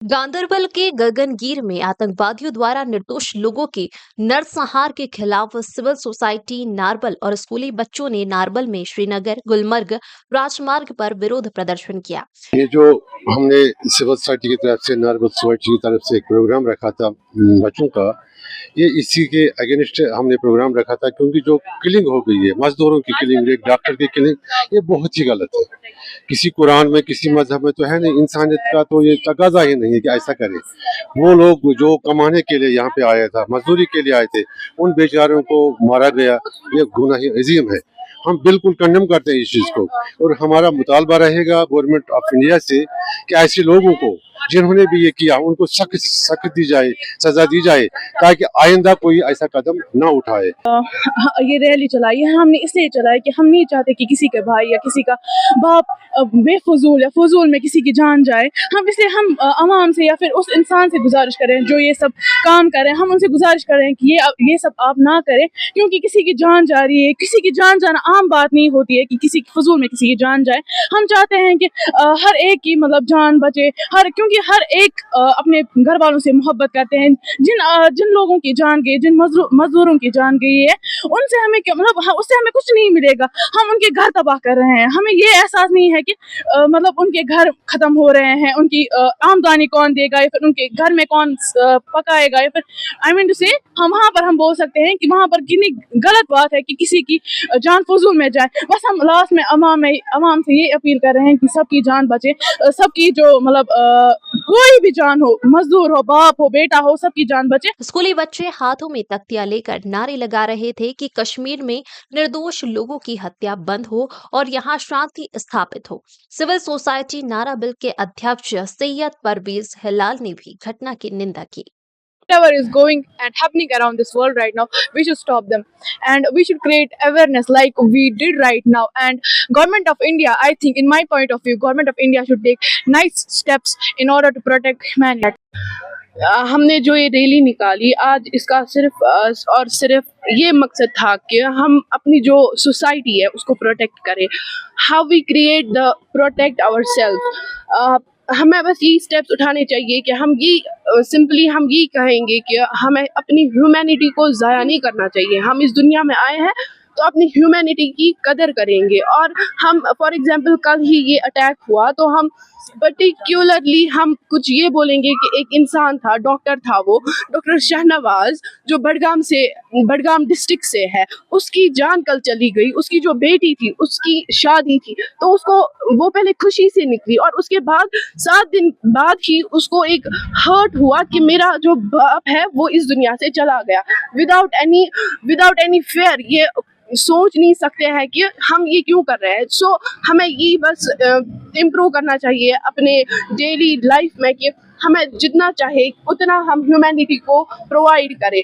गांदरबल के गगनगीर में आतंकवादियों द्वारा निर्दोष लोगों के नरसंहार के खिलाफ सिविल सोसाइटी नारबल और स्कूली बच्चों ने नारबल में श्रीनगर गुलमर्ग राजमार्ग पर विरोध प्रदर्शन किया। ये जो हमने सिविल सोसाइटी की तरफ से नारबल सोसाइटी की तरफ से एक प्रोग्राम रखा था बच्चों का, ये इसी के अगेंस्ट हमने प्रोग्राम रखा था, क्योंकि जो किलिंग हो गई है, मजदूरों की किलिंग, एक डॉक्टर की किलिंग, ये बहुत ही गलत है। किसी कुरान में किसी मजहब में तो है नहीं, इंसानियत का तो ये तकाजा ही नहीं है कि ऐसा करे। वो लोग जो कमाने के लिए यहाँ पे आया था, मजदूरी के लिए आए थे, उन बेचारों को मारा गया, ये गुनाह अजीम है। हम बिल्कुल कंडेम करते हैं इस चीज़ को, और हमारा मुतालबा रहेगा गवर्नमेंट ऑफ इंडिया से कि ऐसे लोगों को जिन्होंने भी ये किया उनको सख्त दी जाए, सजा दी जाए, ताकि आइंदा कोई ऐसा कदम ना उठाए। ये रैली चलाई है हमने इसलिए चलाई कि हम नहीं चाहते कि किसी के भाई या किसी का बाप बेफजूल या फजूल में किसी की जान जाए। हम आवाम से या फिर उस इंसान से गुजारिश करें जो ये सब काम करें, हम उनसे गुजारिश करें कि ये सब आप ना करें, क्योंकि किसी की जान जा रही है। किसी की जान जाना आम बात नहीं होती है कि किसी फजूल में किसी की जान जाए। हम चाहते हैं कि हर एक की जान बचे, क्योंकि हर एक अपने घर वालों से मोहब्बत करते हैं। जिन लोगों की जान गई, जिन मजदूरों की जान गई है, उनसे हमें उससे हमें कुछ नहीं मिलेगा। हम उनके घर तबाह कर रहे हैं। हमें ये एहसास नहीं है कि उनके घर खत्म हो रहे हैं, उनकी आमदनी कौन देगा, या फिर उनके घर में कौन पकाएगा, या फिर हम वहाँ पर हम बोल सकते हैं कि वहाँ पर कितनी गलत बात है कि किसी की जान फजूल में जाए। बस हम लास्ट में अवाम से ये अपील कर रहे हैं कि सबकी जान बचे, सबकी जो कोई भी जान हो, मजदूर हो, बाप हो, बेटा हो, सबकी जान बचे। स्कूली बच्चे हाथों में तख्तियां लेकर नारे लगा रहे थे कि कश्मीर में निर्दोष लोगों की हत्या बंद हो और यहाँ शांति स्थापित हो। सिविल सोसाइटी नाराबिल के अध्यक्ष सैयद परवेज हिलाल ने भी घटना की निंदा की। Whatever is going and happening around this world right now, we should stop them and we should create awareness like we did right now. And government of India, I think, in my point of view, government of India should take nice steps in order to protect humanity. हमने जो ये rally निकाली आज, इसका सिर्फ और सिर्फ ये मकसद था कि हम अपनी जो सोसाइटी है उसको प्रोटेक्ट करें। How we create the protect our self. हमें बस यही स्टेप्स उठाने चाहिए कि हम यही कहेंगे कि हमें अपनी ह्यूमैनिटी को ज़ाया नहीं करना चाहिए। हम इस दुनिया में आए हैं तो अपनी ह्यूमैनिटी की कदर करेंगे। और हम फॉर एग्जांपल कल ही ये अटैक हुआ तो हम पर्टिकुलरली हम कुछ ये बोलेंगे कि एक इंसान था, डॉक्टर था, वो डॉक्टर शाहनवाज जो बडगाम डिस्ट्रिक्ट से है, उसकी जान कल चली गई। उसकी जो बेटी थी उसकी शादी थी तो वो पहले खुशी से निकली और उसके बाद 7 दिन बाद ही उसको एक हर्ट हुआ कि मेरा जो बाप है वो इस दुनिया से चला गया विदाउट एनी फेयर। ये सोच नहीं सकते हैं कि हम ये क्यों कर रहे हैं। सो हमें ये बस इम्प्रूव करना चाहिए अपने डेली लाइफ में कि हमें जितना चाहे उतना हम ह्यूमैनिटी को प्रोवाइड करें।